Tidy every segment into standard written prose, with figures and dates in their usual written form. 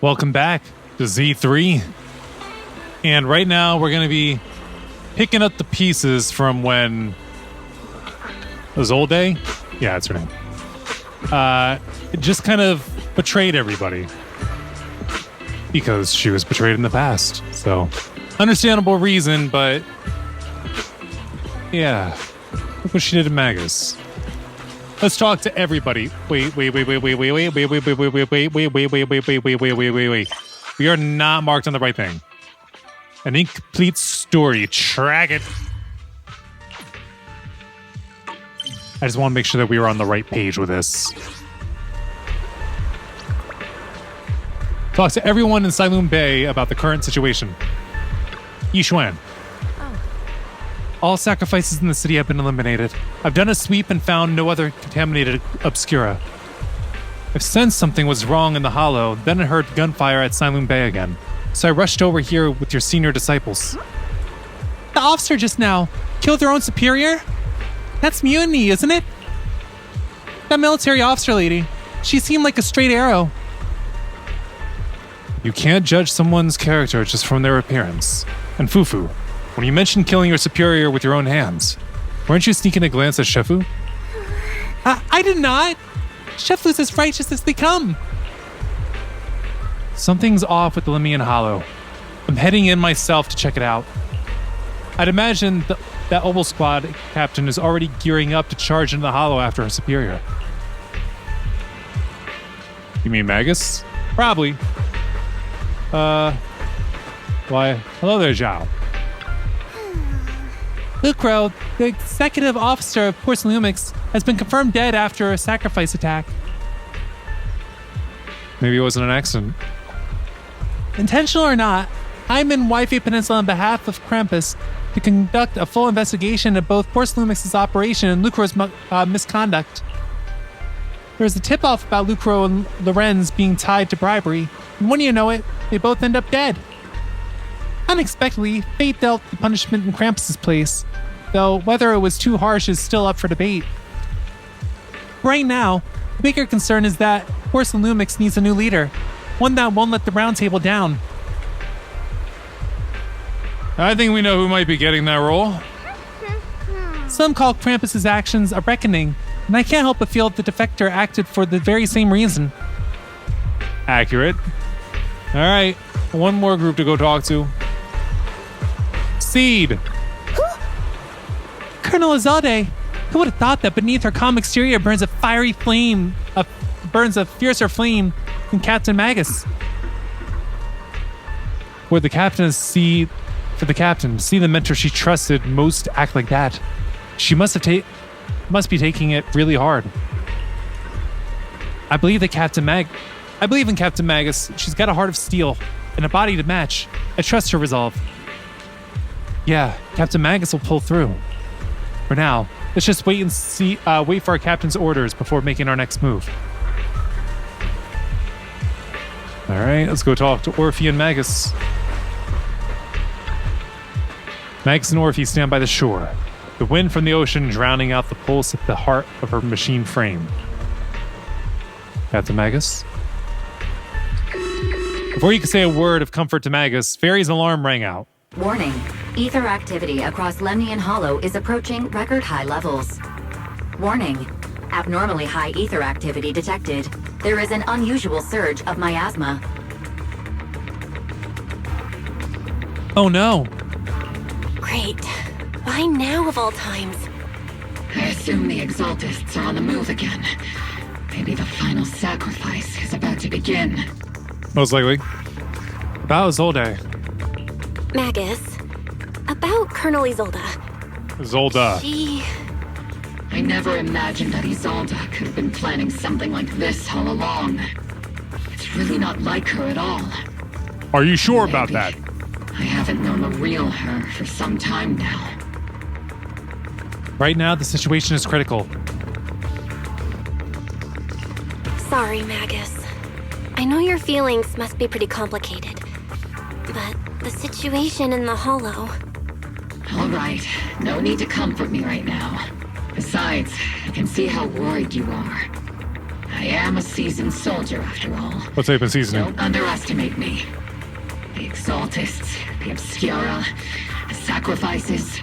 Welcome back to Z3. And right now we're going to be picking up the pieces from when Zolde, yeah, that's her name, just kind of betrayed everybody because she was betrayed in the past. So, understandable reason, but yeah, look what she did to Magus. Let's talk to everybody. Wait. We are not marked on the right thing. An incomplete story. Track it. I just want to make sure that we were on the right page with this. Talk to everyone in Sailoon Bay about the current situation. Yishuan. All sacrifices in the city have been eliminated. I've done a sweep and found no other contaminated obscura. I've sensed something was wrong in the hollow, then I heard gunfire at Sailoon Bay again. So I rushed over here with your senior disciples. The officer just now killed their own superior? That's mutiny, isn't it? That military officer lady, she seemed like a straight arrow. You can't judge someone's character just from their appearance. And Fufu, when you mentioned killing your superior with your own hands, weren't you sneaking a glance at Shefu? I did not. Shefu's as righteous as they come. Something's off with the Limian Hollow. I'm heading in myself to check it out. I'd imagine that Oval Squad captain is already gearing up to charge into the Hollow after her superior. You mean Magus? Probably. Why, hello there, Zhao. Lucro, the executive officer of Porcelumix, has been confirmed dead after a sacrifice attack. Maybe it wasn't an accident. Intentional or not, I'm in Wi-Fi Peninsula on behalf of Krampus to conduct a full investigation of both Porcelumix's operation and Lucro's misconduct. There's a tip-off about Lucro and Lorenz being tied to bribery, and when you know it, they both end up dead. Unexpectedly, fate dealt the punishment in Krampus's place, though whether it was too harsh is still up for debate. Right now, the bigger concern is that Porcelumix needs a new leader, one that won't let the round table down. I think we know who might be getting that role. Some call Krampus's actions a reckoning, and I can't help but feel the defector acted for the very same reason. Accurate. All right, one more group to go talk to. Seed. Colonel Azade, who would have thought that beneath her calm exterior burns a fiery flame, burns a fiercer flame than Captain Magus? For the captain, see the mentor she trusted most act like that. She must be taking it really hard. I believe in Captain Magus. She's got a heart of steel and a body to match. I trust her resolve. Yeah, Captain Magus will pull through. For now, let's just wait for our captain's orders before making our next move. All right, let's go talk to Orphe and Magus. Magus and Orphe stand by the shore, the wind from the ocean drowning out the pulse at the heart of her machine frame. Captain Magus? Before you could say a word of comfort to Magus, Fairy's alarm rang out. Warning. Ether activity across Lemnian Hollow is approaching record high levels. Warning. Abnormally high ether activity detected. There is an unusual surge of miasma. Oh no. Great. Why now of all times? I assume the Exaltists are on the move again. Maybe the final sacrifice is about to begin. Most likely. About Zolde. Magus. About Colonel Isolde. Zolda. I never imagined that Isolde could have been planning something like this all along. It's really not like her at all. Are you sure about that? I haven't known the real her for some time now. Right now, the situation is critical. Sorry, Magus. I know your feelings must be pretty complicated, but the situation in the Hollow... All right, no need to comfort me right now. Besides, I can see how worried you are. I am a seasoned soldier after all. What's they've been seasoning? Don't underestimate me. The Exaltists, the Obscura, the sacrifices,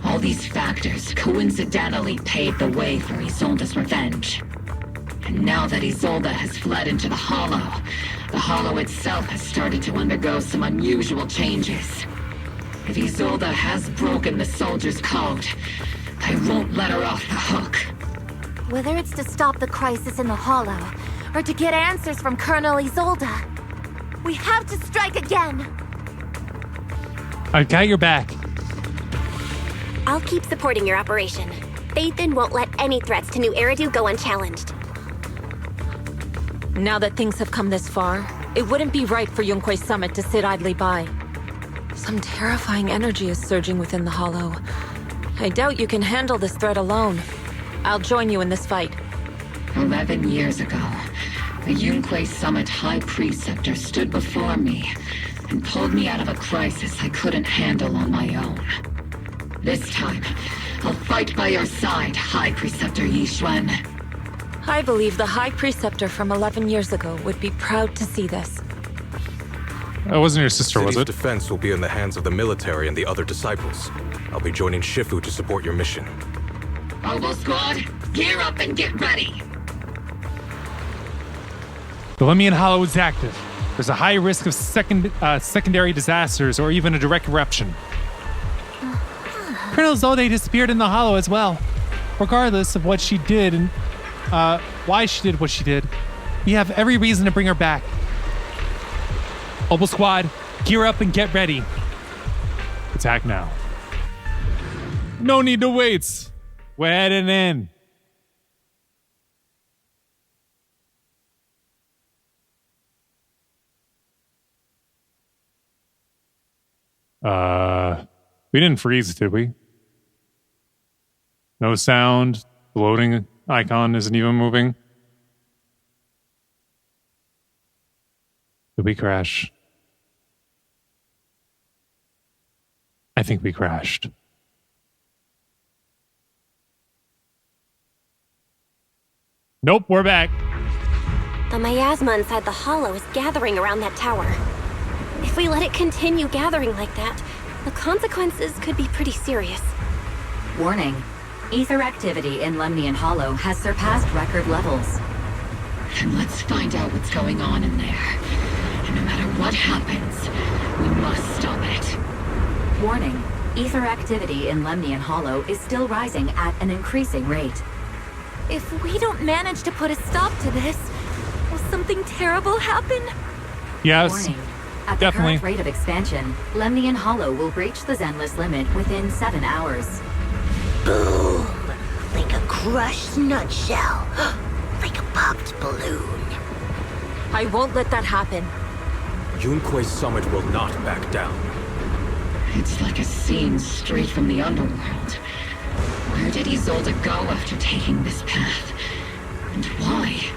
all these factors coincidentally paved the way for Isolde's revenge. And now that Isolde has fled into the Hollow itself has started to undergo some unusual changes. If Isolde has broken the soldier's code, I won't let her off the hook. Whether it's to stop the crisis in the Hollow, or to get answers from Colonel Isolde, we have to strike again! I've got your back. I'll keep supporting your operation. Phaethon won't let any threats to New Eridu go unchallenged. Now that things have come this far, it wouldn't be right for Yunque's summit to sit idly by. Some terrifying energy is surging within the Hollow. I doubt you can handle this threat alone. I'll join you in this fight. 11 years ago, the Yunque Summit High Preceptor stood before me and pulled me out of a crisis I couldn't handle on my own. This time, I'll fight by your side, High Preceptor Yixuan. I believe the High Preceptor from 11 years ago would be proud to see this. That wasn't your sister, was City's it? defense will be in the hands of the military and the other disciples. I'll be joining Shifu to support your mission. Oboe Squad, gear up and get ready! The Lemnian Hollow is active. There's a high risk of secondary disasters or even a direct eruption. Colonel Isolde disappeared in the Hollow as well. Regardless of what she did and why she did what she did, we have every reason to bring her back. Oboe Squad, gear up and get ready. Attack now. No need to wait. We're heading in. We didn't freeze, did we? No sound. The loading icon isn't even moving. Did we crash? I think we crashed. Nope, we're back. The miasma inside the Hollow is gathering around that tower. If we let it continue gathering like that, the consequences could be pretty serious. Warning. Ether activity in Lemnian Hollow has surpassed record levels. Then let's find out what's going on in there. And no matter what happens, we must stop it. Warning. Ether activity in Lemnian Hollow is still rising at an increasing rate. If we don't manage to put a stop to this, will something terrible happen? Yes, Warning. At the definitely. current rate of expansion, Lemnian Hollow will breach the Zenless limit within 7 hours. Boom! Like a crushed nutshell. Like a popped balloon. I won't let that happen. Yunque's summit will not back down. It's like a scene straight from the underworld. Where did Isolde go after taking this path? And why?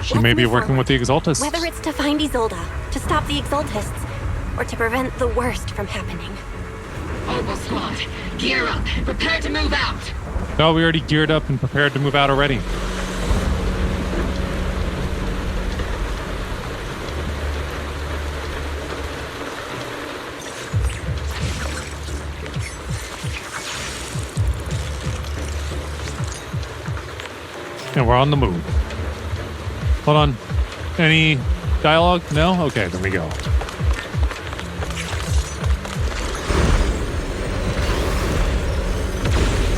She may be working with the Exaltists. Whether it's to find Isolde, to stop the Exaltists, or to prevent the worst from happening. Oboe Squad, gear up and prepare to move out! Oh, we already geared up and prepared to move out already. And we're on the move. Hold on. Any dialogue? No? Okay, then we go.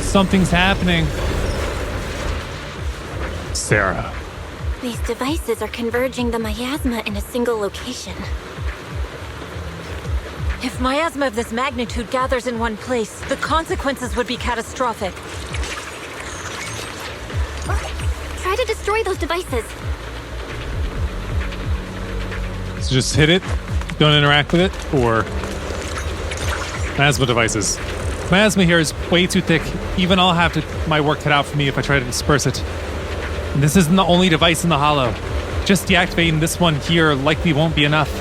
Something's happening. Sarah. These devices are converging the miasma in a single location. If miasma of this magnitude gathers in one place, the consequences would be catastrophic. Try to destroy those devices. So just hit it, don't interact with it, or miasma devices. Miasma here is way too thick. Even I'll have my work cut out for me if I try to disperse it. And this isn't the only device in the Hollow. Just deactivating this one here likely won't be enough.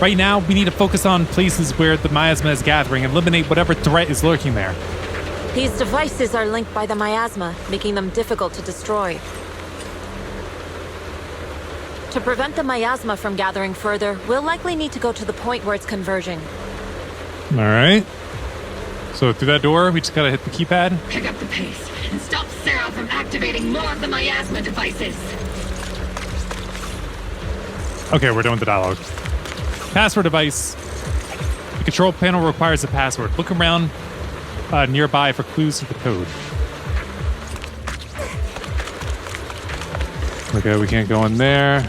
Right now, we need to focus on places where the miasma is gathering and eliminate whatever threat is lurking there. These devices are linked by the miasma, making them difficult to destroy. To prevent the miasma from gathering further, we'll likely need to go to the point where it's converging. All right. So through that door, we just gotta hit the keypad. Pick up the pace and stop Sarah from activating more of the miasma devices. Okay, we're done with the dialogue. Password device. The control panel requires a password. Look around nearby for clues to the code. Okay, we can't go in there.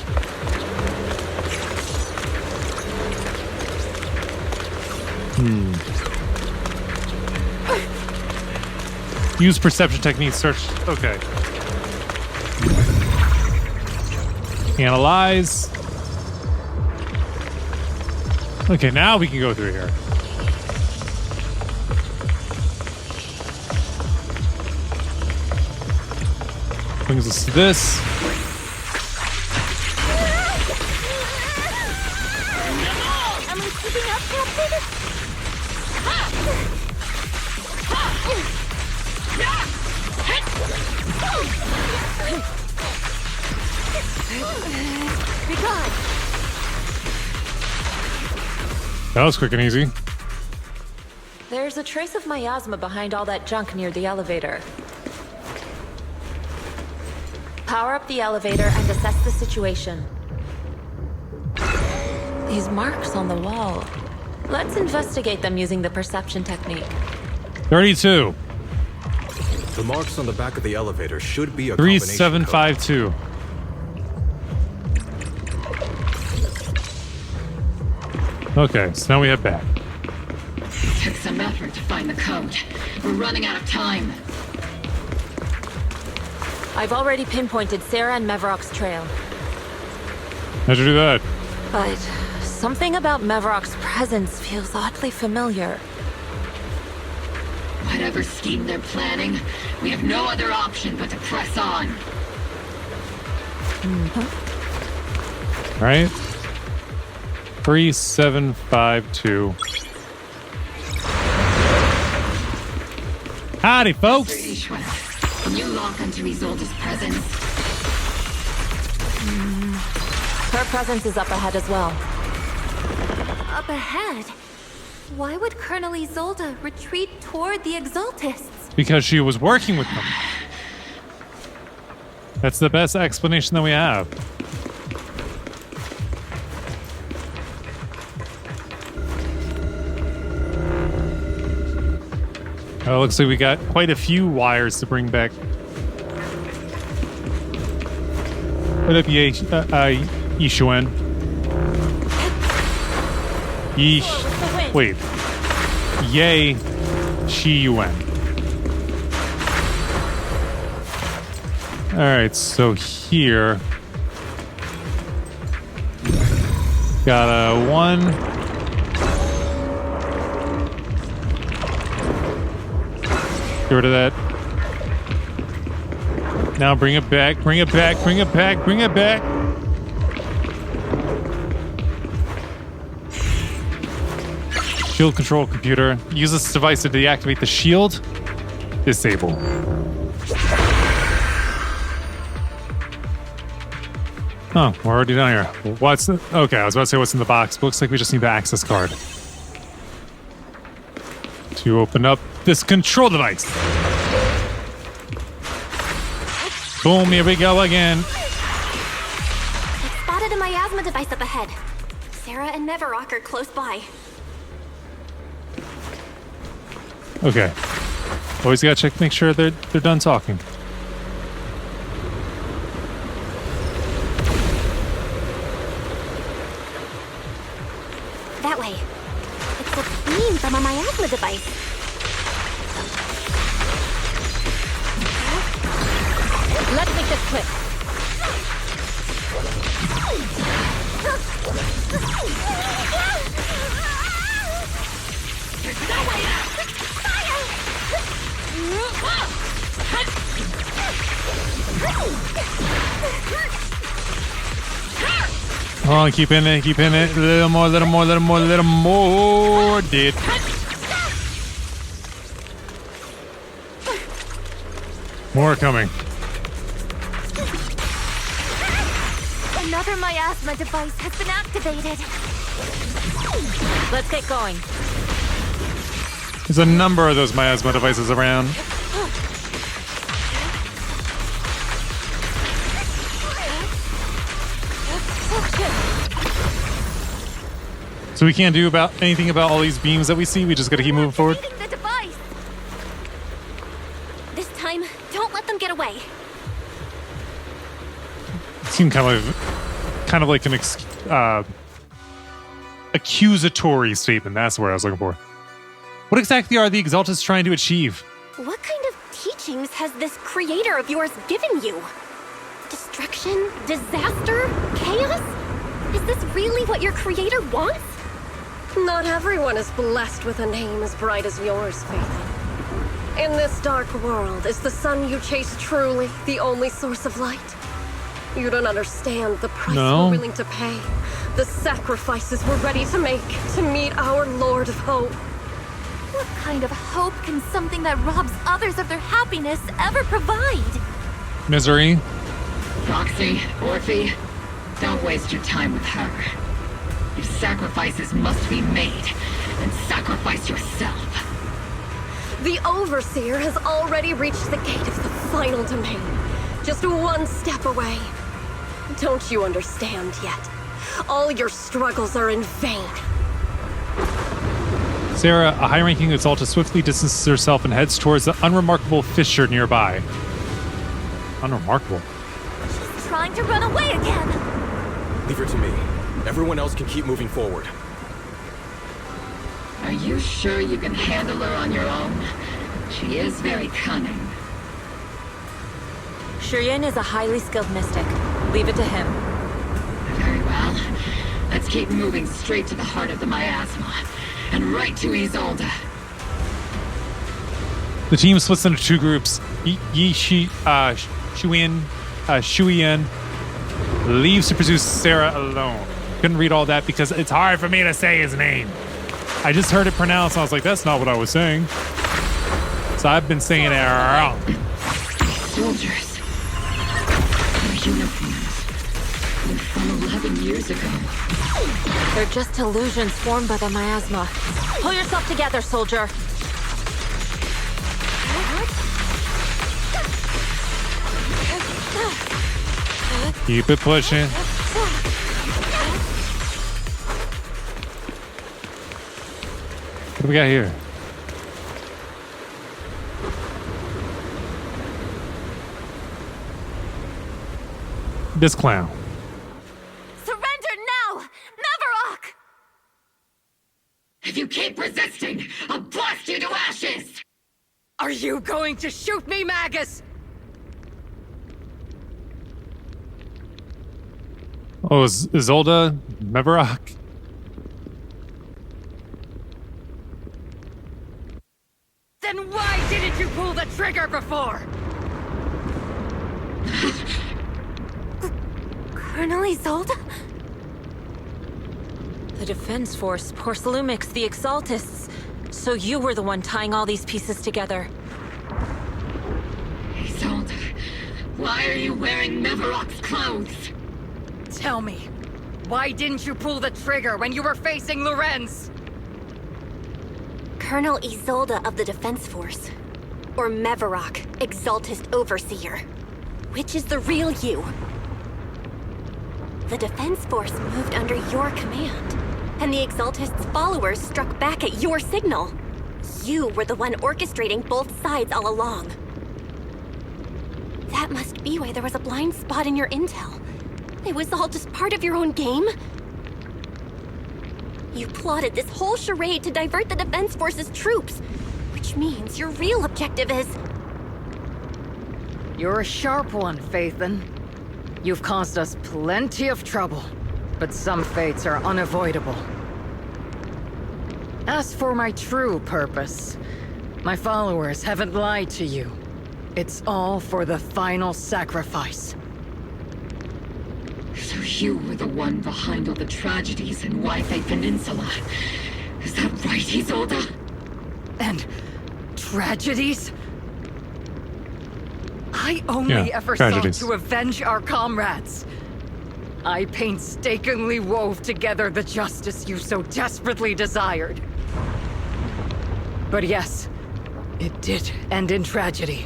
Use perception techniques. Search. Okay. Analyze. Okay, now we can go through here. Brings us to this. Am I keeping up, Captain? Be gone. That was quick and easy. There's a trace of miasma behind all that junk near the elevator. Power up the elevator and assess the situation. These marks on the wall. Let's investigate them using the perception technique. 32. The marks on the back of the elevator should be a combination code. 3752. Okay, so now we head back. Took some effort to find the code. We're running out of time. I've already pinpointed Sarah and Mevarok's trail. How'd you do that? But something about Mevarok's presence feels oddly familiar. Whatever scheme they're planning, we have no other option but to press on. All right. 3752. Howdy, folks. Mr. Ishwan, can you lock onto Isolde's presence? Her presence is up ahead as well. Up ahead? Why would Colonel Isolde retreat toward the Exaltists? Because she was working with them. That's the best explanation that we have. Looks like we got quite a few wires to bring back. What up, Yishuan? Wait. Yay, Shi-Yuan. Alright, so here. Got a 1. Get rid of that. Now bring it back, bring it back, bring it back, bring it back. Shield control computer. Use this device to deactivate the shield. Disable. Oh, we're already down here. What's the... Okay, I was about to say what's in the box. Looks like we just need the access card to open up this control device. Boom, here we go again. I spotted a miasma device up ahead. Sarah and Mevarok are close by. Okay. Always gotta check, make sure they're done talking. That way. It's a beam from a miasma device. Let's make this quick. There's no way out! Come on, keep in it, keep in it. A little more, little more, little more, little more. Did. More coming. Another miasma device has been activated. Let's get going. There's a number of those miasma devices around. So we can't do anything about all these beams that we see. We just gotta keep moving forward. The device. This time, don't let them get away. It seemed kind of like an accusatory statement. That's the word I was looking for. What exactly are the Exaltists trying to achieve? What kind of teachings has this creator of yours given you? Destruction? Disaster? Chaos? Is this really what your creator wants? Not everyone is blessed with a name as bright as yours, Faithin. In this dark world, is the sun you chase truly the only source of light? You don't understand the price we're willing to pay, the sacrifices we're ready to make to meet our Lord of Hope. What kind of hope can something that robs others of their happiness ever provide? Misery. Roxy, Orphe, don't waste your time with her. If sacrifices must be made, then sacrifice yourself. The Overseer has already reached the gate of the final domain, just one step away. Don't you understand yet? All your struggles are in vain. Sarah, a high-ranking Exalta, swiftly distances herself and heads towards the unremarkable fissure nearby. Unremarkable? She's trying to run away again! Leave her to me. Everyone else can keep moving forward. Are you sure you can handle her on your own? She is very cunning. Shireen is a highly skilled mystic. Leave it to him. Very well. Let's keep moving straight to the heart of the miasma. And right to Isolde. The team splits into two groups. Shuyan leaves to pursue Sarah alone. Couldn't read all that because it's hard for me to say his name. I just heard it pronounced and I was like, that's not what I was saying. So I've been saying it wrong. Soldiers. Their uniforms. They're from 11 years ago. They're just illusions formed by the miasma. Pull yourself together, soldier. Keep it pushing. What do we got here? This clown. Surrender now! Mavarok! If you keep resisting, I'll blast you to ashes! Are you going to shoot me, Magus? Oh, Isolde? Mavarok? Then why didn't you pull the trigger before? Colonel Isolde? The Defense Force, Porcelumix, the Exaltists. So you were the one tying all these pieces together. Isolde, why are you wearing Mavarok's clothes? Tell me, why didn't you pull the trigger when you were facing Lorenz? Colonel Isolde of the Defense Force. Or Mavarok, Exaltist Overseer. Which is the real you? The Defense Force moved under your command, and the Exaltist's followers struck back at your signal. You were the one orchestrating both sides all along. That must be why there was a blind spot in your intel. It was all just part of your own game? You plotted this whole charade to divert the Defense Force's troops, which means your real objective is... You're a sharp one, Faithin. You've caused us plenty of trouble, but some fates are unavoidable. As for my true purpose, my followers haven't lied to you. It's all for the final sacrifice. So you were the one behind all the tragedies in Wi-Fi Peninsula. Is that right, Isolde? And tragedies? I only ever sought tragedies. to avenge our comrades. I painstakingly wove together the justice you so desperately desired. But yes, it did end in tragedy.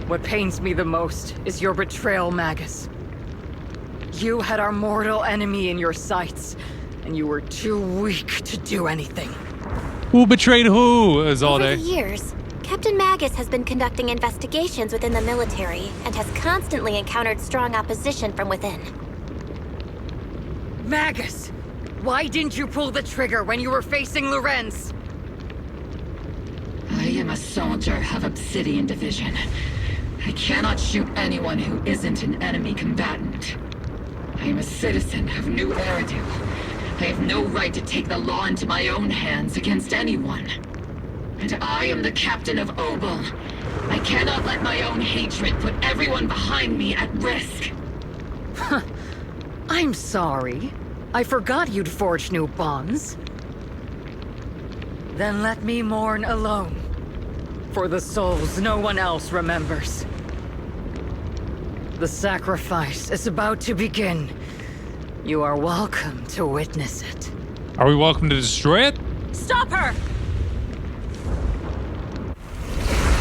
What pains me the most is your betrayal, Magus. You had our mortal enemy in your sights, and you were too weak to do anything. Who betrayed who, Over Izalde? the years, Captain Magus has been conducting investigations within the military and has constantly encountered strong opposition from within. Magus! Why didn't you pull the trigger when you were facing Lorenz? I am a soldier of Obsidian Division. I cannot shoot anyone who isn't an enemy combatant. I am a citizen of New Eridu. I have no right to take the law into my own hands against anyone. And I am the captain of Obel. I cannot let my own hatred put everyone behind me at risk. I'm sorry. I forgot you'd forged new bonds. Then let me mourn alone. For the souls no one else remembers. The sacrifice is about to begin. You are welcome to witness it. Are we welcome to destroy it? Stop her!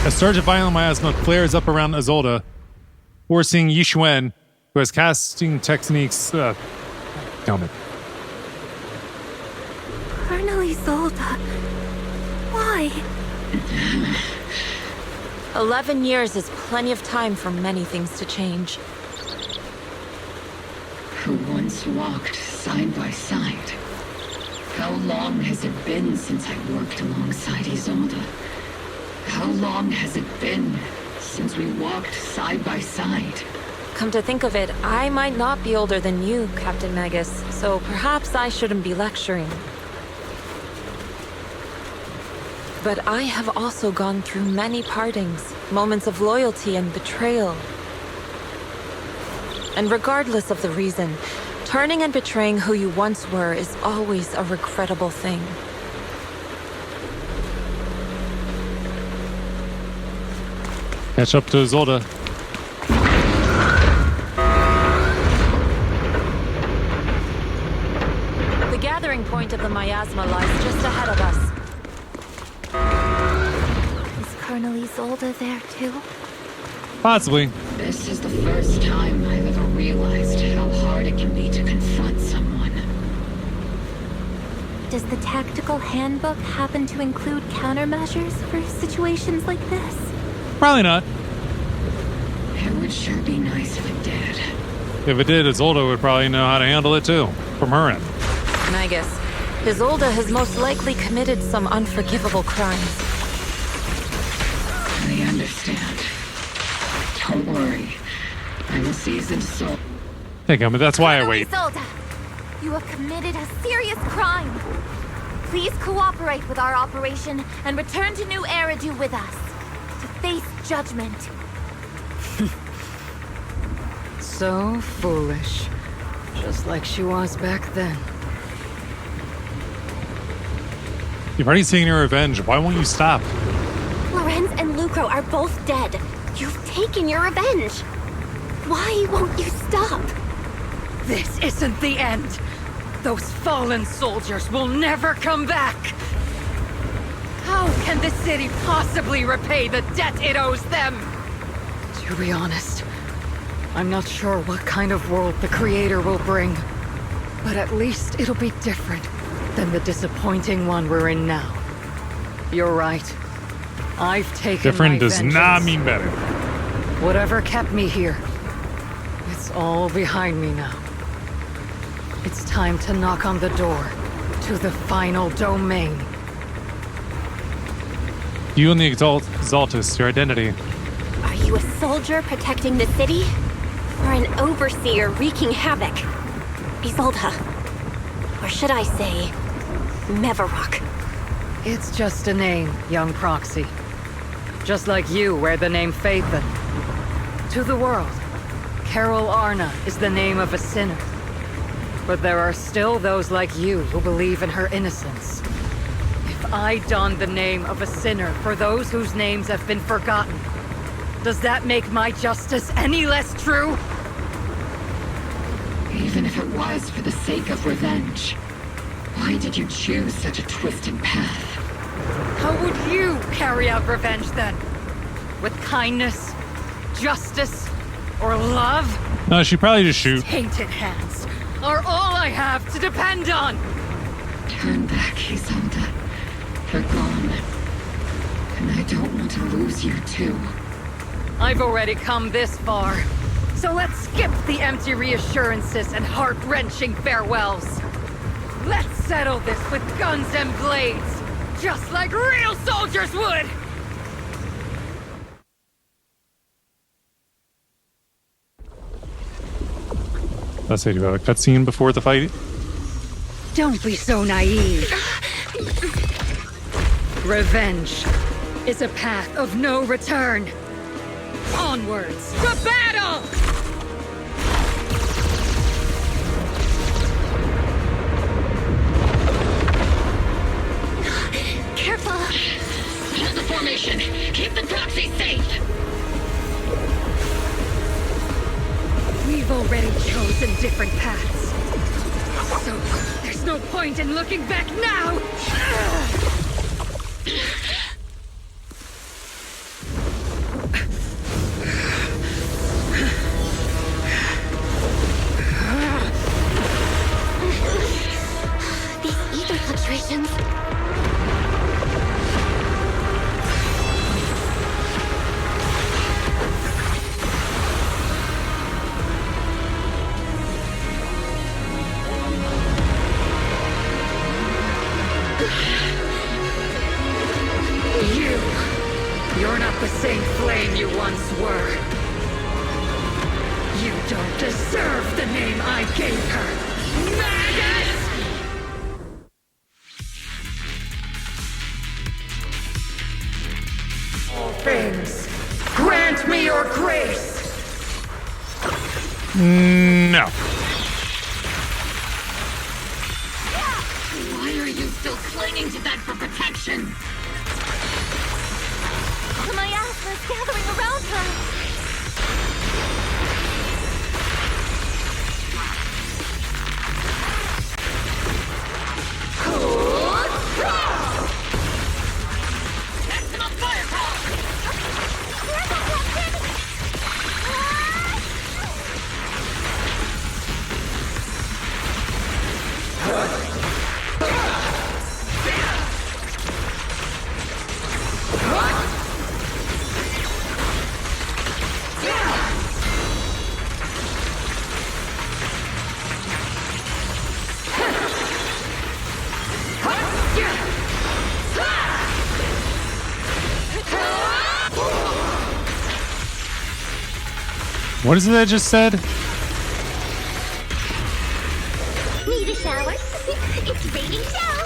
A surge of violent miasma flares up around Izalde, forcing Yixuan, who has casting techniques. Damn it. Colonel Isolde. Why? 11 years is plenty of time for many things to change. Who once walked side by side. How long has it been since I worked alongside Isolde? How long has it been since we walked side by side? Come to think of it, I might not be older than you, Captain Magus, so perhaps I shouldn't be lecturing. But I have also gone through many partings, moments of loyalty and betrayal. And regardless of the reason, turning and betraying who you once were is always a regrettable thing. Catch up to Izalde. The gathering point of the miasma lies just ahead of us. Is Colonel Isolde there too? Possibly. This is the first time I've ever realized how hard it can be to confront someone. Does the tactical handbook happen to include countermeasures for situations like this? Probably not. It would sure be nice if it did. If it did, Izalde would probably know how to handle it too, from her end. Magus, Isolde has most likely committed some unforgivable crimes. I understand. Don't worry. I'm a seasoned soldier. Think of it, that's why I wait. Isolde, you have committed a serious crime. Please cooperate with our operation and return to New Eridu with us to face judgment. So foolish. Just like she was back then. You've already taken your revenge. Why won't you stop? Lorenz and Lucro are both dead. You've taken your revenge. Why won't you stop? This isn't the end. Those fallen soldiers will never come back. How can the city possibly repay the debt it owes them? To be honest, I'm not sure what kind of world the Creator will bring. But at least it'll be different than the disappointing one we're in now. You're right. I've taken Different my does vengeance. not mean better. Whatever kept me here, it's all behind me now. It's time to knock on the door to the final domain. You and the Exaltus, your identity. Are you a soldier protecting the city? Or an overseer wreaking havoc? Isolde. Or should I say, Mevarok? It's just a name, young proxy. Just like you wear the name Phaethon. To the world, Carol Arna is the name of a sinner. But there are still those like you who believe in her innocence. If I don the name of a sinner for those whose names have been forgotten, does that make my justice any less true? Even if it was for the sake of revenge, why did you choose such a twisted path? How would you carry out revenge then? With kindness, justice, or love? No, she'd probably just shoot. Tainted hands are all I have to depend on. Turn back, Isolde. They're gone. And I don't want to lose you too. I've already come this far. So let's skip the empty reassurances and heart-wrenching farewells. Let's settle this with guns and blades, just like real soldiers would! Let's say, do you have a cutscene before the fight? Don't be so naive. Revenge is a path of no return. Onwards to battle! Careful! Hold the formation! Keep the proxy safe! We've already chosen different paths. So, there's no point in looking back now! These ether fluctuations. You're not the same flame you once were. You don't deserve the name I gave her. Maggot! All things, grant me your grace! No. Why are you still clinging to that for protection? The miasma is gathering around her. Maximum firepower! Careful, Captain! What is it I just said? Need a shower? It's raining down.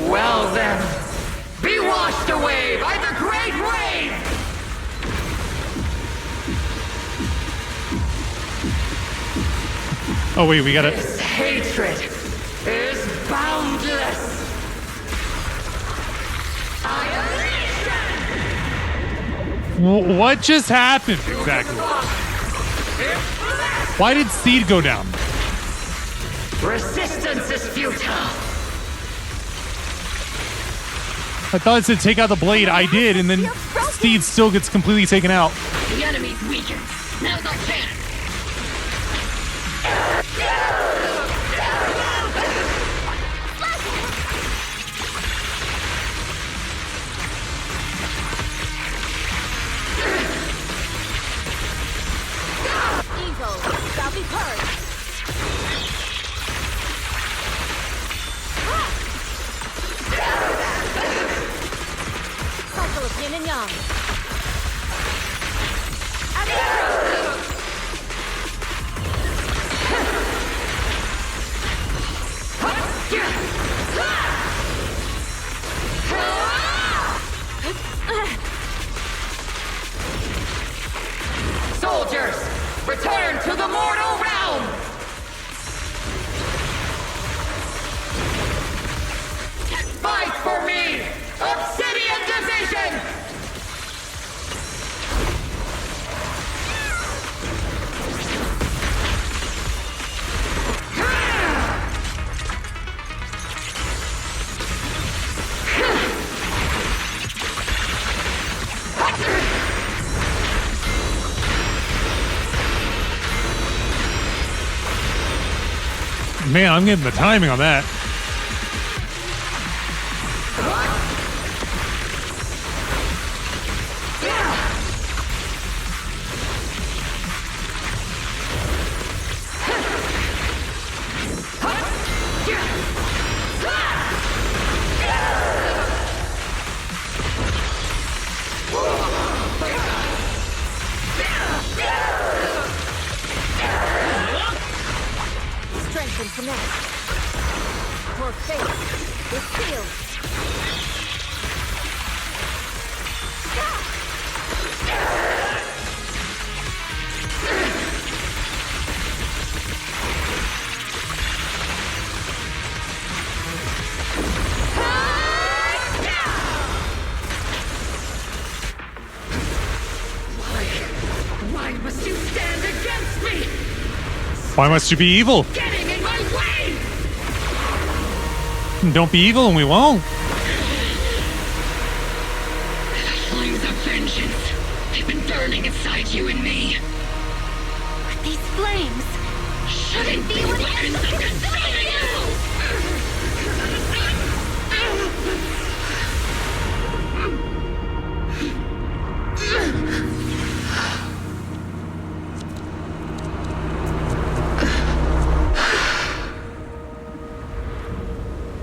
Well then, be washed away by the great rain! Oh wait, we gotta. This hatred is boundless! What just happened exactly? Why did Seed go down? Resistance is futile! I thought it said take out the blade. I did, and then Steed still gets completely taken out. The enemy's weakened. Now's our chance. Evil shall be purged. Cycle of yin and yang. Soldiers, return to the mortal realm! Fight for me! Obsidian Division! Man, I'm getting the timing on that. Strength and connect. For faith, with shield. Why must you stand against me? Why must you be evil? Getting in my way! Don't be evil and we won't. Flames of vengeance. They've been burning inside you and me. But these flames Shouldn't be weapons of consuming you!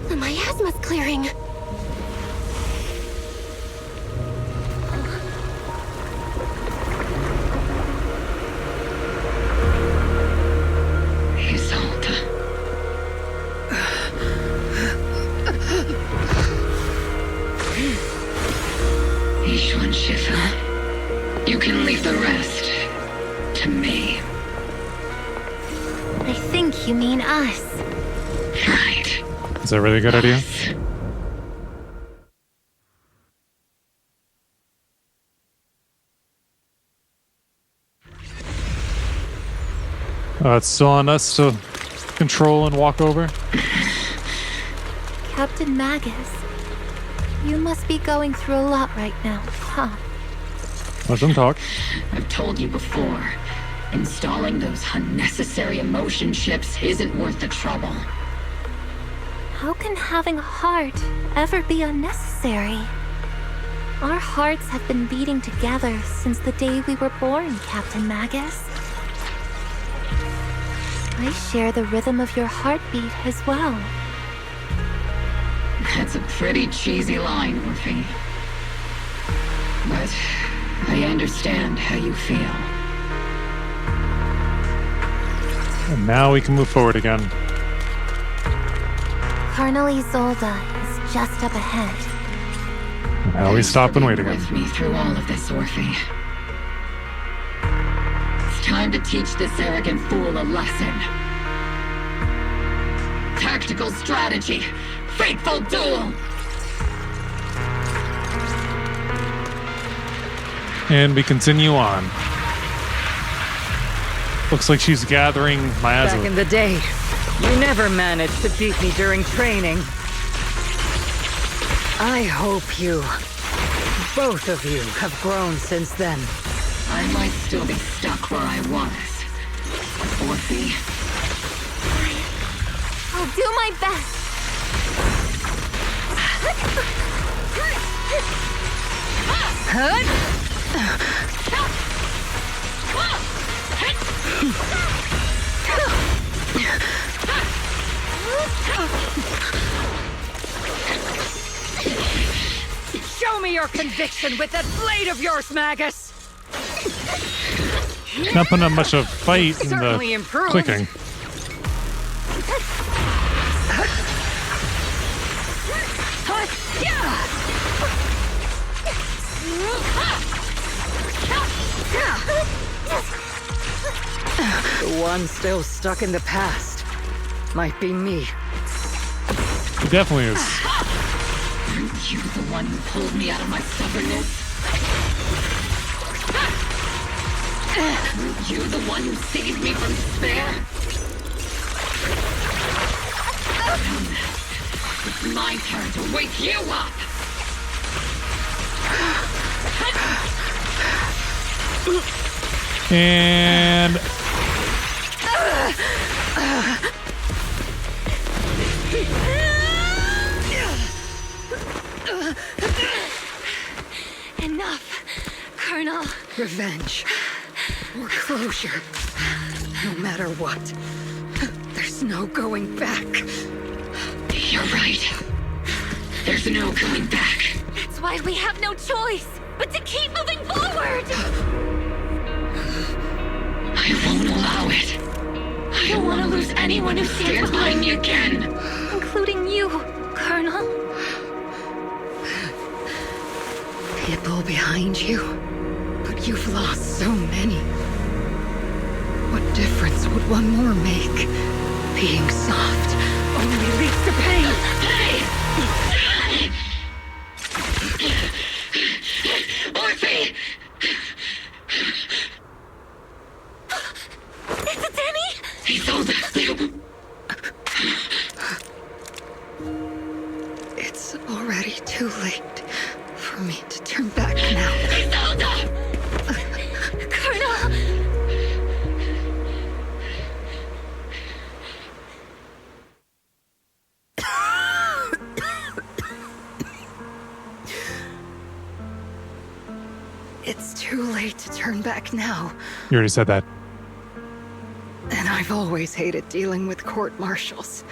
The miasma's clearing. Isolde. Ishwan Shifu, you can leave the rest to me. I think you mean us. Right. Is that a really good idea? It's still on us to control and walk over. Captain Magus, you must be going through a lot right now, huh? Let them talk. I've told you before, installing those unnecessary emotion chips isn't worth the trouble. How can having a heart ever be unnecessary? Our hearts have been beating together since the day we were born, Captain Magus. I share the rhythm of your heartbeat as well. That's a pretty cheesy line, Orphe. But I understand how you feel. And now we can move forward again. Colonel Isolde is just up ahead. Now we stop and wait again. With me through all of this, Orphe. It's time to teach this arrogant fool a lesson. Tactical strategy. Fateful duel. And we continue on. Looks like she's gathering miasma. Back in the day, you never managed to beat me during training. I hope you, both of you, have grown since then. I might still be stuck where I was. Orphe, I'll do my best. Show me your conviction with that blade of yours, Magus! Not putting up much of a fight in Certainly the improved. clicking. The one still stuck in the past might be me. It definitely is. aren't you the one who pulled me out of my stubbornness? Aren't you the one who saved me from despair? It's my turn to wake you up! And Enough, Colonel. Revenge. Or closure. No matter what. There's no going back. You're right. There's no going back. That's why we have no choice but to keep moving forward. I won't allow it. I don't want to lose anyone who stands behind me again. Including you, Colonel. People behind you. But you've lost so many. What difference would one more make? Being soft only leads to pain. Orphe! It's Denny! Isolde! It's already too late for me to turn back now. Isolde! Colonel! It's too late to turn back now. You already said that. And I've always hated dealing with court-martials.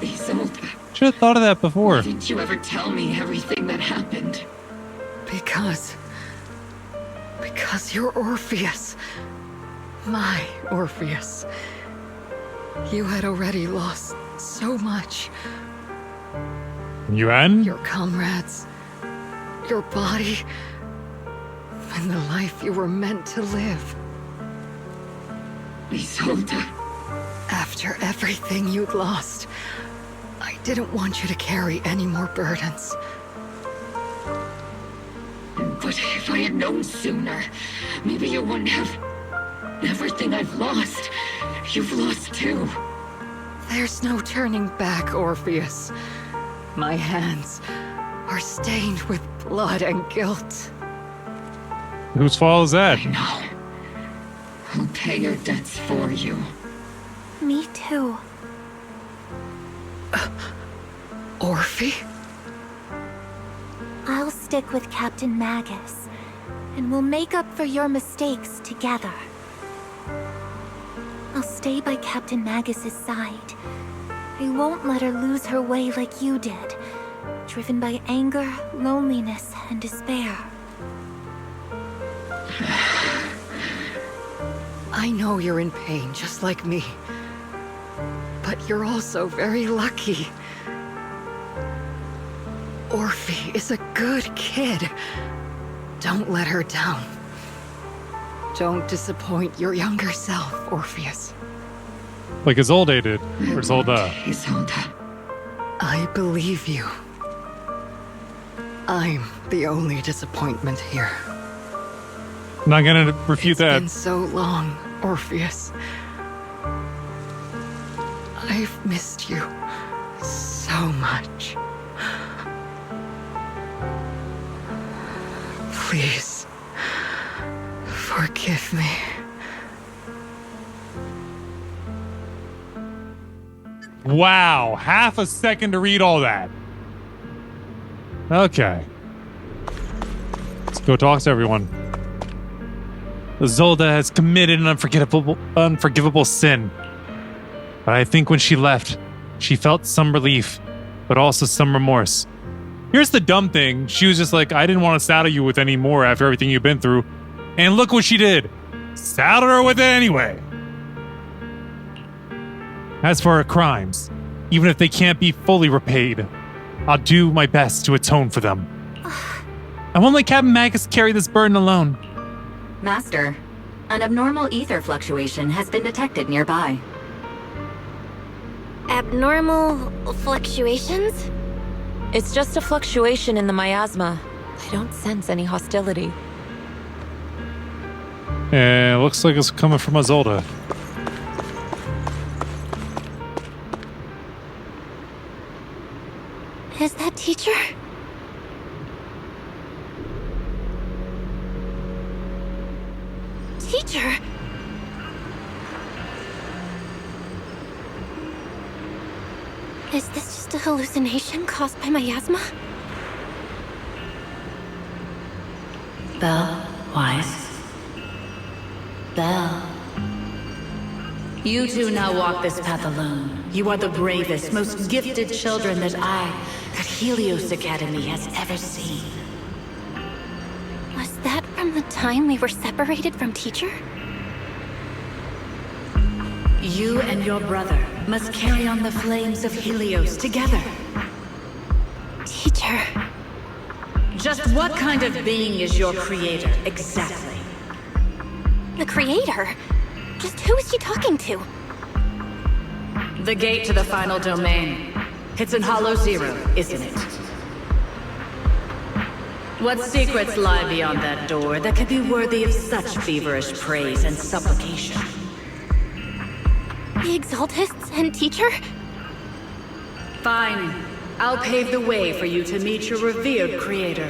Isolde, Should have thought of that before. why didn't you ever tell me everything that happened? Because you're Orpheus. My Orpheus. You had already lost so much. UN? Your comrades, your body, and the life you were meant to live. Isolde, After everything you'd lost, I didn't want you to carry any more burdens. but if I had known sooner, maybe you wouldn't have... Everything I've lost, you've lost too. There's no turning back, Orpheus. My hands are stained with blood and guilt. Whose fault is that? I know. I'll pay your debts for you. Me too. Orphe? I'll stick with Captain Magus, and we'll make up for your mistakes together. I'll stay by Captain Magus's side. I won't let her lose her way like you did, driven by anger, loneliness, and despair. I know you're in pain, just like me. But you're also very lucky. Orphe is a good kid. Don't let her down. Don't disappoint your younger self, Orpheus. Like Isolde did. Or Isolde. Isolde. I believe you. I'm the only disappointment here. I'm not gonna refute that. It's been so long, Orpheus. I've missed you so much. Please, forgive me. Wow, half a second to read all that. Okay. Let's go talk to everyone. Isolde has committed an unforgivable sin. But I think when she left, she felt some relief, but also some remorse. Here's the dumb thing. She was just like, I didn't want to saddle you with any more after everything you've been through. And look what she did. Saddled her with it anyway. As for her crimes, even if they can't be fully repaid, I'll do my best to atone for them. I won't let Captain Magus carry this burden alone. Master, an abnormal ether fluctuation has been detected nearby. Abnormal fluctuations? It's just a fluctuation in the miasma. I don't sense any hostility. It looks like it's coming from Isolde. Is that teacher? Teacher? Is this just a hallucination caused by miasma? Belle, Wise. Belle. You two now walk this path alone. You are the bravest, most gifted children that Helios Academy has ever seen. Was that from the time we were separated from teacher? You and your brother must carry on the flames of Helios together. Teacher. Just what kind of being is your creator, exactly? The creator? Just who is she talking to? The gate to the final domain. It's in Hollow Zero, isn't it? What secrets lie beyond that door that could be worthy of such feverish praise and supplication? The Exaltists and teacher? Fine. I'll pave the way for you to meet your revered creator.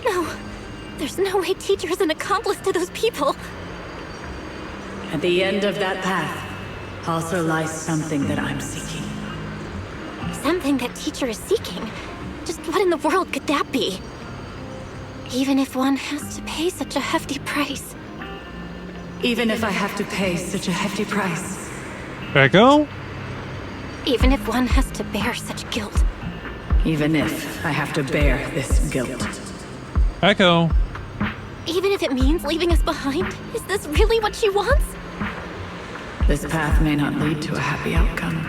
No. There's no way teacher is an accomplice to those people. At the end of that path also lies something that I'm seeking. Something that teacher is seeking? Just what in the world could that be? Even if one has to pay such a hefty price. Even if I have to pay such a hefty price. Echo? Even if one has to bear such guilt. Even if I have to bear this guilt. Echo? Even if it means leaving us behind? Is this really what she wants? This path may not lead to a happy outcome.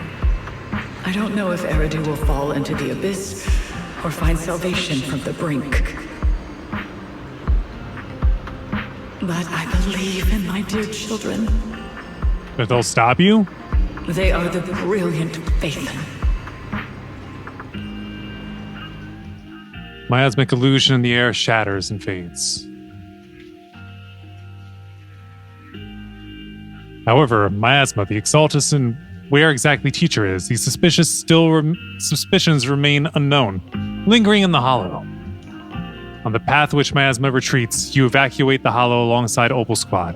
I don't know if Eridu will fall into the abyss or find salvation from the brink. But I believe in my dear children. But they'll stop you? They are the brilliant Phaethon. Miasmic illusion in the air shatters and fades. However, Miasma, the Exaltus, and where exactly teacher is, these suspicions remain unknown, lingering in the Hollow. On the path which Miasma retreats, you evacuate the Hollow alongside Opal Squad.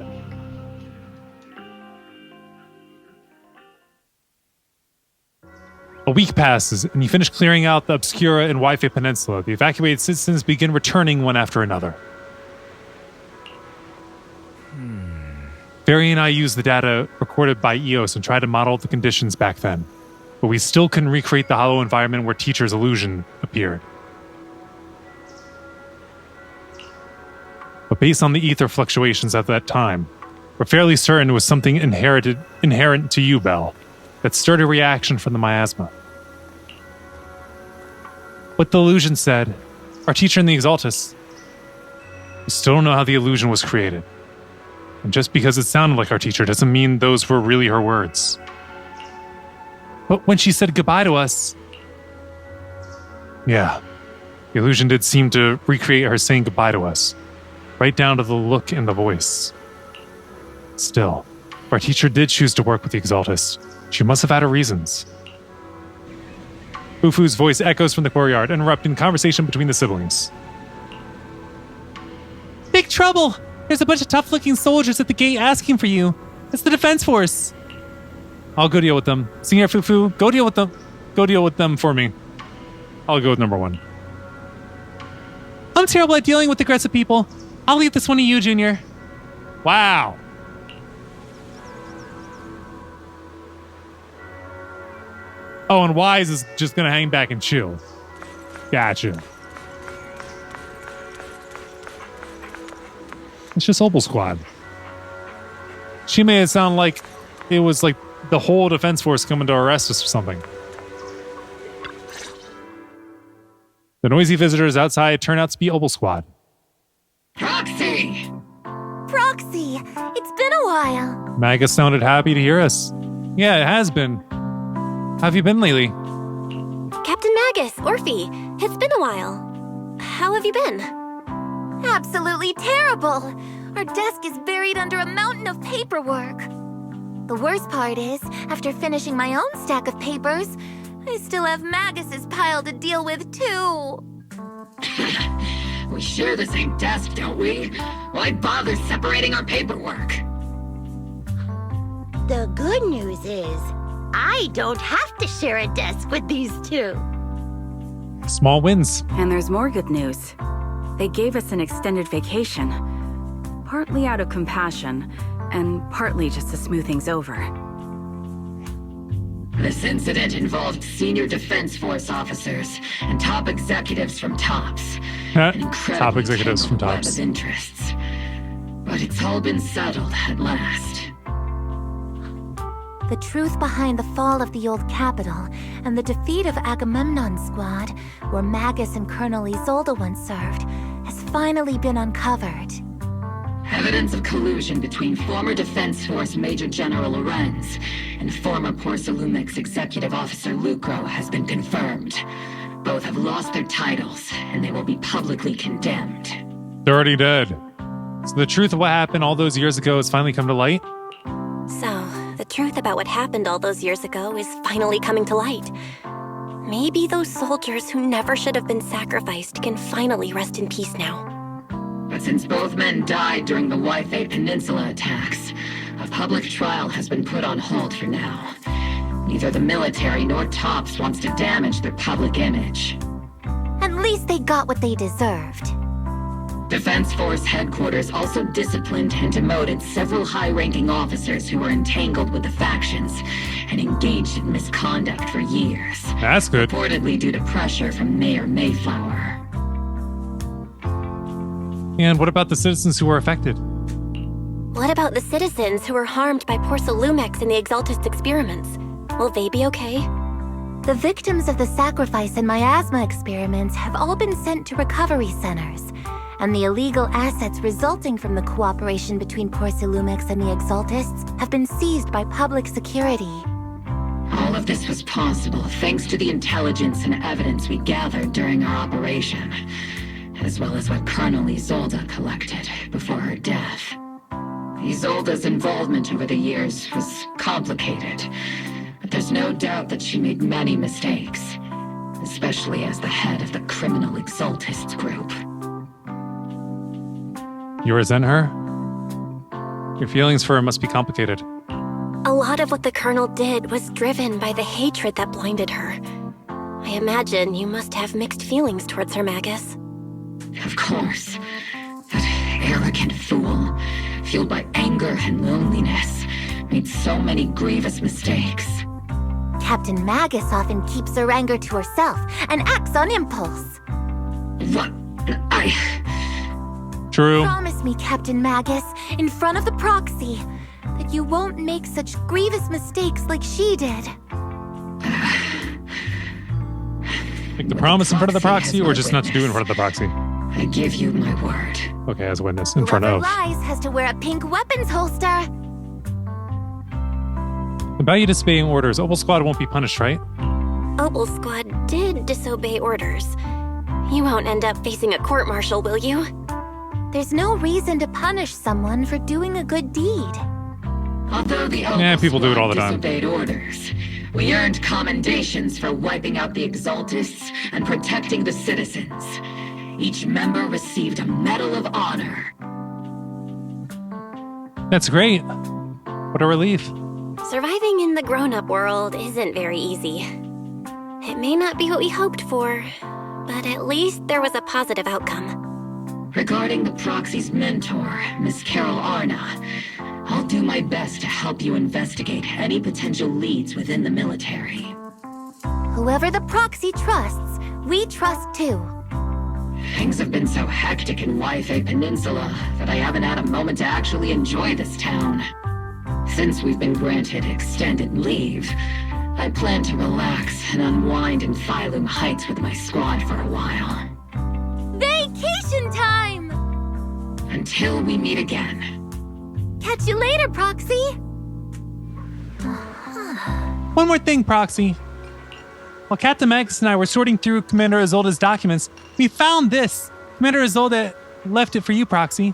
A week passes, and you finish clearing out the Obscura and Wi-Fi Peninsula. The evacuated citizens begin returning one after another. Barry and I used the data recorded by EOS and tried to model the conditions back then, but we still couldn't recreate the Hollow environment where Teacher's illusion appeared. But based on the ether fluctuations at that time, we're fairly certain it was something inherent to you, Belle, that stirred a reaction from the miasma. What the illusion said, our teacher and the Exaltus, we still don't know how the illusion was created. And just because it sounded like our teacher doesn't mean those were really her words. But when she said goodbye to us, yeah, the illusion did seem to recreate her saying goodbye to us, right down to the look and the voice. Still, if our teacher did choose to work with the Exaltus, she must have had her reasons. Bufu's voice echoes from the courtyard, interrupting the conversation between the siblings. Big trouble! There's a bunch of tough-looking soldiers at the gate asking for you. It's the defense force. I'll go deal with them. Senior Fufu, go deal with them. Go deal with them for me. I'll go with number one. I'm terrible at dealing with aggressive people. I'll leave this one to you, Junior. Wow. Oh, and Wise is just going to hang back and chill. Gotcha. It's just Opal Squad. She made it sound like it was like the whole defense force coming to arrest us or something. The noisy visitors outside turn out to be Opal Squad. Proxy! Proxy! It's been a while. Magus sounded happy to hear us. Yeah, it has been. How have you been lately? Captain Magus, Orphe, it's been a while. How have you been? Absolutely terrible. Our desk is buried under a mountain of paperwork. The worst part is, after finishing my own stack of papers, I still have Magus's pile to deal with too. We share the same desk, don't we? Why bother separating our paperwork? The good news is, I don't have to share a desk with these two. Small wins. And there's more good news. They gave us an extended vacation. Partly out of compassion, and partly just to smooth things over. This incident involved senior Defense Force officers and top executives from TOPS. An incredibly Top executives from tangled web TOPS. of interests. But it's all been settled at last. The truth behind the fall of the old capital and the defeat of Agamemnon's squad, where Magus and Colonel Isolde once served, has finally been uncovered. Evidence of collusion between former Defense Force Major General Lorenz and former Porcelumix Executive Officer Lucro has been confirmed. Both have lost their titles, and they will be publicly condemned. They're already dead. So the truth of what happened all those years ago has finally come to light? So, the truth about what happened all those years ago is finally coming to light. Maybe those soldiers who never should have been sacrificed can finally rest in peace now. But since both men died during the Wi-Fi Peninsula attacks, a public trial has been put on hold for now. Neither the military nor TOPS wants to damage their public image. At least they got what they deserved. Defense Force headquarters also disciplined and demoted several high-ranking officers who were entangled with the factions and engaged in misconduct for years. That's good. Reportedly due to pressure from Mayor Mayflower. And what about the citizens who were affected? What about the citizens who were harmed by Porcelumix in the Exaltist experiments? Will they be okay? The victims of the sacrifice and miasma experiments have all been sent to recovery centers, and the illegal assets resulting from the cooperation between Porcelumix and the Exaltists have been seized by public security. All of this was possible thanks to the intelligence and evidence we gathered during our operation, as well as what Colonel Isolde collected before her death. Isolde's involvement over the years was complicated, but there's no doubt that she made many mistakes, especially as the head of the criminal Exaltists group. You resent her? Your feelings for her must be complicated. A lot of what the Colonel did was driven by the hatred that blinded her. I imagine you must have mixed feelings towards her, Magus. Of course. That arrogant fool, fueled by anger and loneliness, made so many grievous mistakes. Captain Magus often keeps her anger to herself and acts on impulse. What? True. Promise me, Captain Magus, in front of the proxy, that you won't make such grievous mistakes like she did. Make the promise in front of the proxy, or just not to do it in front of the proxy? I give you my word. Okay, as a witness, in front Whoever of. lies has to wear a pink weapons holster. About you disobeying orders, Opal Squad won't be punished, right? Opal Squad did disobey orders. You won't end up facing a court-martial, will you? There's no reason to punish someone for doing a good deed. Although the Opal people do it Squad all the time. disobeyed orders, we earned commendations for wiping out the Exaltists and protecting the citizens. Each member received a Medal of Honor. That's great. What a relief. Surviving in the grown-up world isn't very easy. It may not be what we hoped for, but at least there was a positive outcome. Regarding the proxy's mentor, Miss Carol Arna, I'll do my best to help you investigate any potential leads within the military. Whoever the proxy trusts, we trust too. Things have been so hectic in Wi-Fi Peninsula that I haven't had a moment to actually enjoy this town. Since we've been granted extended leave, I plan to relax and unwind in Phylum Heights with my squad for a while. Vacation time! Until we meet again. Catch you later, Proxy! One more thing, Proxy. While Captain Magus and I were sorting through Commander Isolde's documents, we found this. Commander Isolde left it for you, Proxy.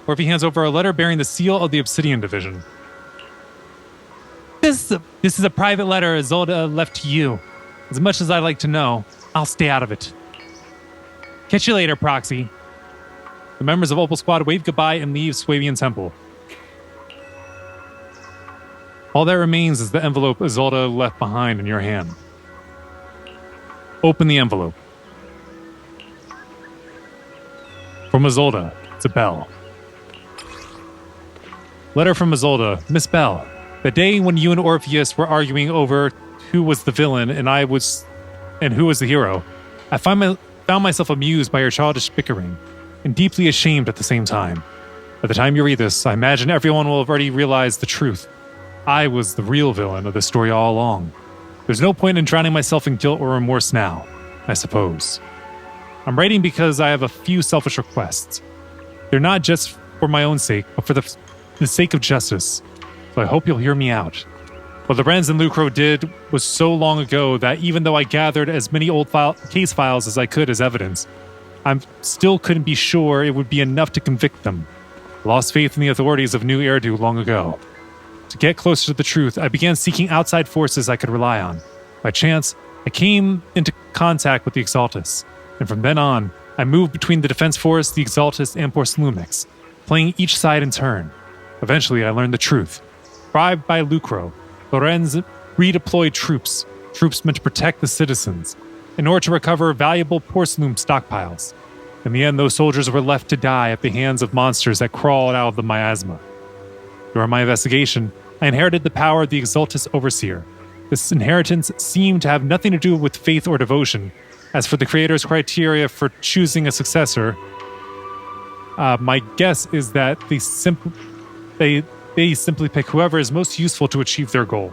Or if he hands over a letter bearing the seal of the Obsidian Division. This is a private letter Isolde left to you. As much as I'd like to know, I'll stay out of it. Catch you later, Proxy. The members of Opal Squad wave goodbye and leave Swabian Temple. All that remains is the envelope Isolde left behind in your hand. Open the envelope. From Isolde to Belle. Letter from Isolde. Miss Belle, the day when you and Orpheus were arguing over who was the villain and who was the hero, I found myself amused by your childish bickering and deeply ashamed at the same time. By the time you read this, I imagine everyone will have already realized the truth. I was the real villain of this story all along. There's no point in drowning myself in guilt or remorse now, I suppose. I'm writing because I have a few selfish requests. They're not just for my own sake, but for the sake of justice. So I hope you'll hear me out. What Lorenz and Lucro did was so long ago that even though I gathered as many old case files as I could as evidence, I still couldn't be sure it would be enough to convict them. I lost faith in the authorities of New Erdu long ago. To get closer to the truth, I began seeking outside forces I could rely on. By chance, I came into contact with the Exaltus, and from then on, I moved between the Defense Force, the Exaltus, and Porcelumix, playing each side in turn. Eventually, I learned the truth. Bribed by Lucro, Lorenz redeployed troops meant to protect the citizens, in order to recover valuable porcelain stockpiles. In the end, those soldiers were left to die at the hands of monsters that crawled out of the miasma. During my investigation, I inherited the power of the Exaltus Overseer. This inheritance seemed to have nothing to do with faith or devotion. As for the Creator's criteria for choosing a successor, my guess is that they simply pick whoever is most useful to achieve their goal.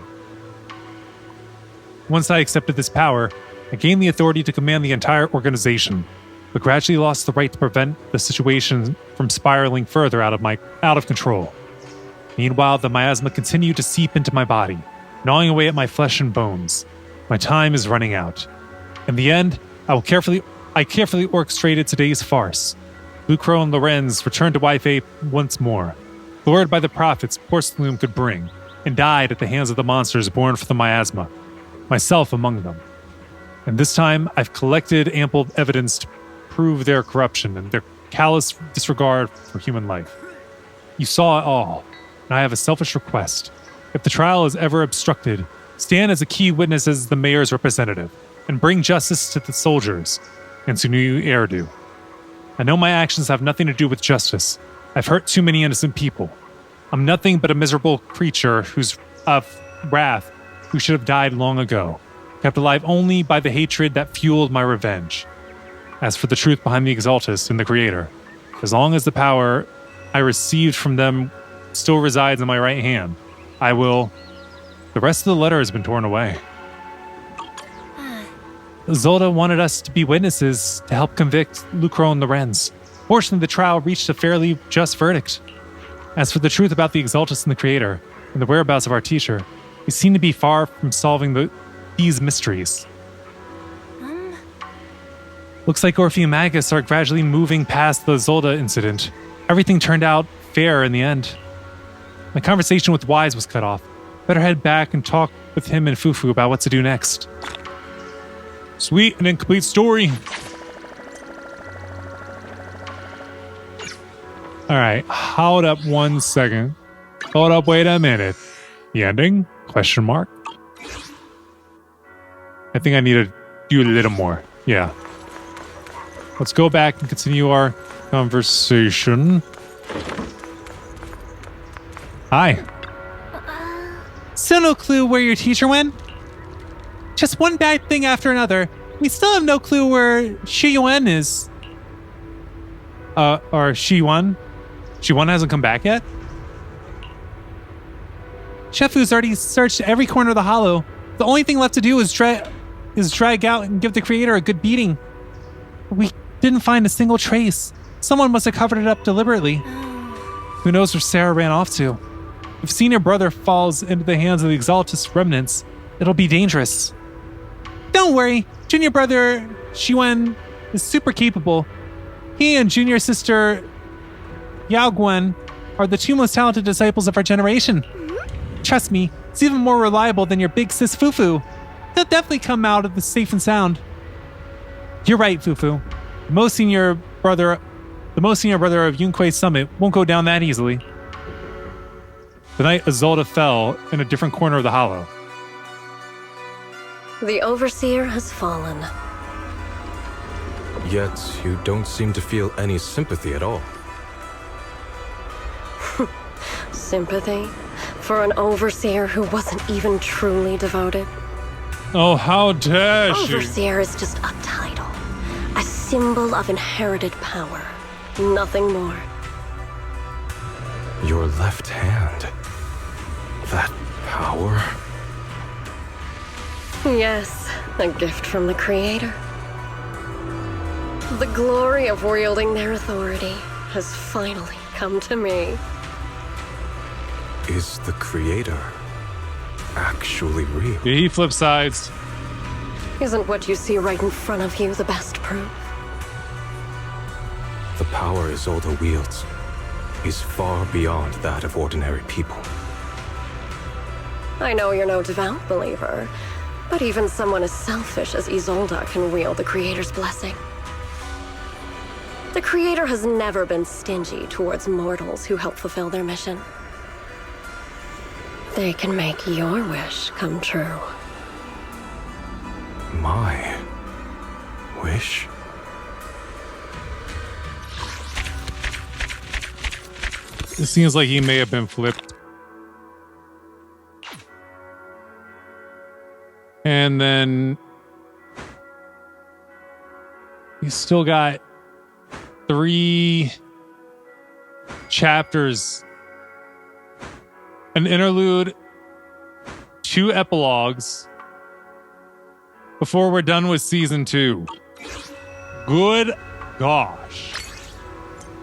Once I accepted this power, I gained the authority to command the entire organization, but gradually lost the right to prevent the situation from spiraling further out of control. Meanwhile, the miasma continued to seep into my body, gnawing away at my flesh and bones. My time is running out. In the end, I carefully orchestrated today's farce. Lucro and Lorenz returned to Wi-Fi once more, lured by the profits Porcelum could bring, and died at the hands of the monsters born from the miasma, myself among them. And this time, I've collected ample evidence to prove their corruption and their callous disregard for human life. You saw it all. And I have a selfish request. If the trial is ever obstructed, stand as a key witness as the mayor's representative, and bring justice to the soldiers and to New Erdu. I know my actions have nothing to do with justice. I've hurt too many innocent people. I'm nothing but a miserable creature whose wrath who should have died long ago, kept alive only by the hatred that fueled my revenge. As for the truth behind the Exaltus and the Creator, as long as the power I received from them still resides in my right hand, I will... The rest of the letter has been torn away. Isolde wanted us to be witnesses to help convict Lucro and Lorenz. Fortunately, the trial reached a fairly just verdict. As for the truth about the Exaltus and the Creator, and the whereabouts of our teacher, we seem to be far from solving these mysteries. Looks like Orphe and Magus are gradually moving past the Isolde incident. Everything turned out fair in the end. My conversation with Wise was cut off. Better head back and talk with him and Fufu about what to do next. Sweet, an incomplete story. Alright, hold up 1 second. Hold up, wait a minute. The ending? Question mark? I think I need to do a little more. Yeah. Let's go back and continue our conversation. Hi. Still no clue where your teacher went? Just one bad thing after another. We still have no clue where Shiyuan is. Or Shiyuan? Shiyuan hasn't come back yet? Shefu's already searched every corner of the hollow. The only thing left to do is drag out and give the Creator a good beating. We didn't find a single trace. Someone must have covered it up deliberately. Who knows where Sarah ran off to? If senior brother falls into the hands of the Exaltus remnants, it'll be dangerous. Don't worry, junior brother Shiyuan is super capable. He and junior sister Yaoguan are the two most talented disciples of our generation. Trust me, it's even more reliable than your big sis Fufu. He'll definitely come out of this safe and sound. You're right, Fufu. The most senior brother of Yunque's summit won't go down that easily. the night Isolde fell in a different corner of the hollow. The Overseer has fallen. Yet you don't seem to feel any sympathy at all. Sympathy? For an Overseer who wasn't even truly devoted? Oh, how dare she! Overseer is just a title. A symbol of inherited power. Nothing more. Your left hand. That power. Yes, a gift from the Creator. The glory of wielding their authority has finally come to me. Is the Creator actually real? Yeah, he flips sides. Isn't what you see right in front of you the best proof? The power Isolde wields is far beyond that of ordinary people. I know you're no devout believer, but even someone as selfish as Isolde can wield the Creator's blessing. The Creator has never been stingy towards mortals who help fulfill their mission. They can make your wish come true. My wish? It seems like he may have been flipped. And then he's still got 3 chapters, an interlude, 2 epilogues before we're done with season 2. Good gosh.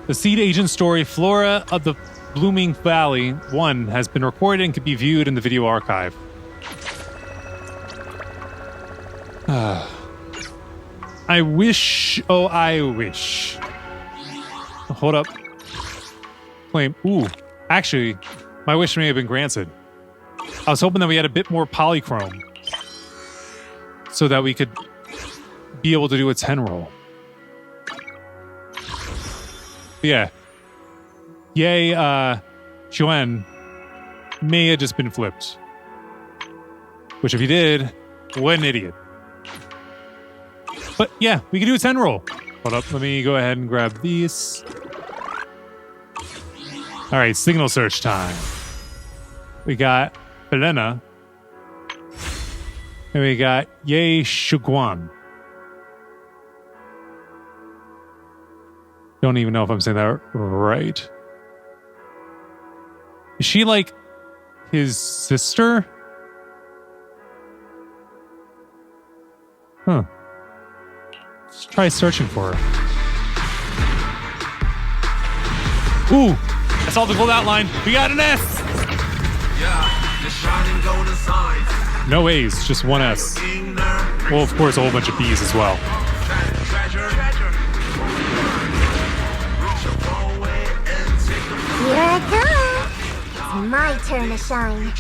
The Seed Agent story, Flora of the Blooming Valley 1, has been recorded and can be viewed in the video archive. I wish. Hold up. Claim. Ooh. Actually, my wish may have been granted. I was hoping that we had a bit more polychrome so that we could be able to do a 10 roll. Yeah. Yay, Joanne may have just been flipped. Which if he did, what an idiot. But yeah, we can do a 10 roll. Hold up, let me go ahead and grab these. All right, signal search time. We got Belena. And we got Ye Shuguan. Don't even know if I'm saying that right. Is she like his sister? Huh. Let's try searching for her. Ooh, I saw the gold outline. We got an S. No A's, just one S. Well, of course, a whole bunch of B's as well. Here I come. It's my turn to shine.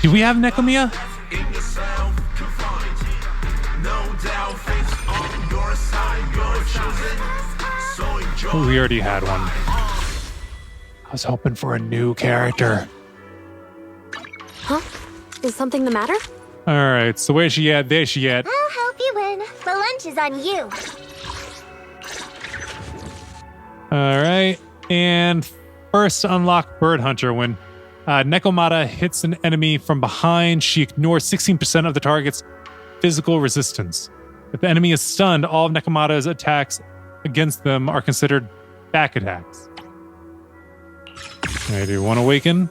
Do we have Nekomia? Oh, we already had one. I was hoping for a new character. Huh? Is something the matter? All right, so where's she at? There she at. I'll help you win. The lunch is on you. All right, and first unlock Bird Hunter. When Nekomata hits an enemy from behind, she ignores 16% of the target's physical resistance. If the enemy is stunned, all of Nekomata's attacks against them are considered back attacks. I do one awaken.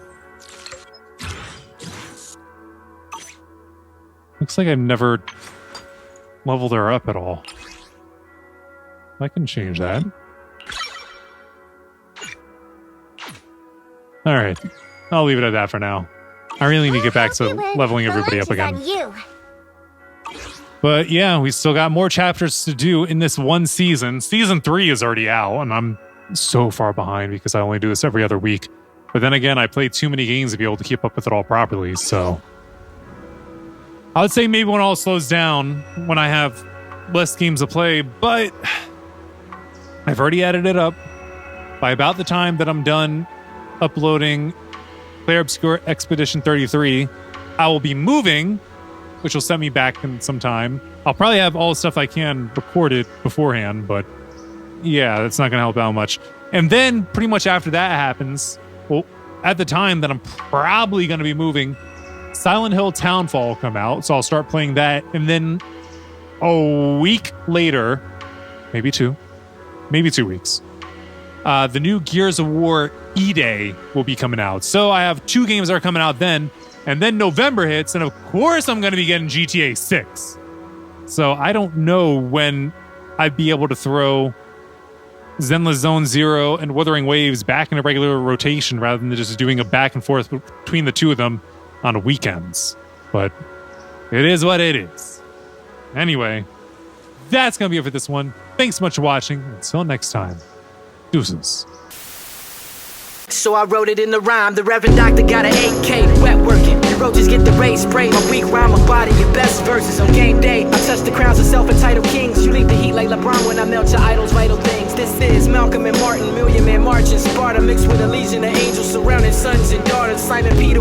Looks like I've never leveled her up at all. I can change that. All right. I'll leave it at that for now. I really need to get back to leveling everybody up again. But yeah, we still got more chapters to do in this one season. Season 3 is already out, and I'm so far behind because I only do this every other week. But then again, I play too many games to be able to keep up with it all properly, so... I would say maybe when all slows down, when I have less games to play, but I've already added it up. By about the time that I'm done uploading Claire Obscure Expedition 33. I will be moving, which will set me back in some time. I'll probably have all the stuff I can recorded beforehand, but yeah, that's not going to help out much. And then pretty much after that happens, well, at the time that I'm probably going to be moving, Silent Hill Townfall will come out, so I'll start playing that. And then a week later, maybe 2 weeks, the new Gears of War E-Day will be coming out. So I have 2 games that are coming out then, and then November hits, and of course I'm going to be getting GTA 6. So I don't know when I'd be able to throw Zenless Zone Zero and Wuthering Waves back in a regular rotation rather than just doing a back and forth between the two of them on weekends. But it is what it is. Anyway, that's going to be it for this one. Thanks so much for watching. Until next time, deuces. So I wrote it in the rhyme. The Reverend Doctor got an AK, wet working. The roaches get the rays sprayed. My weak rhyme, my body, your best verses on game day. I touch the crowns of self-entitled kings. You leave the heat like LeBron when I melt your idols' vital things. This is Malcolm and Martin, Million Man March in Sparta, mixed with a legion of angels surrounding sons and daughters. Simon Peter.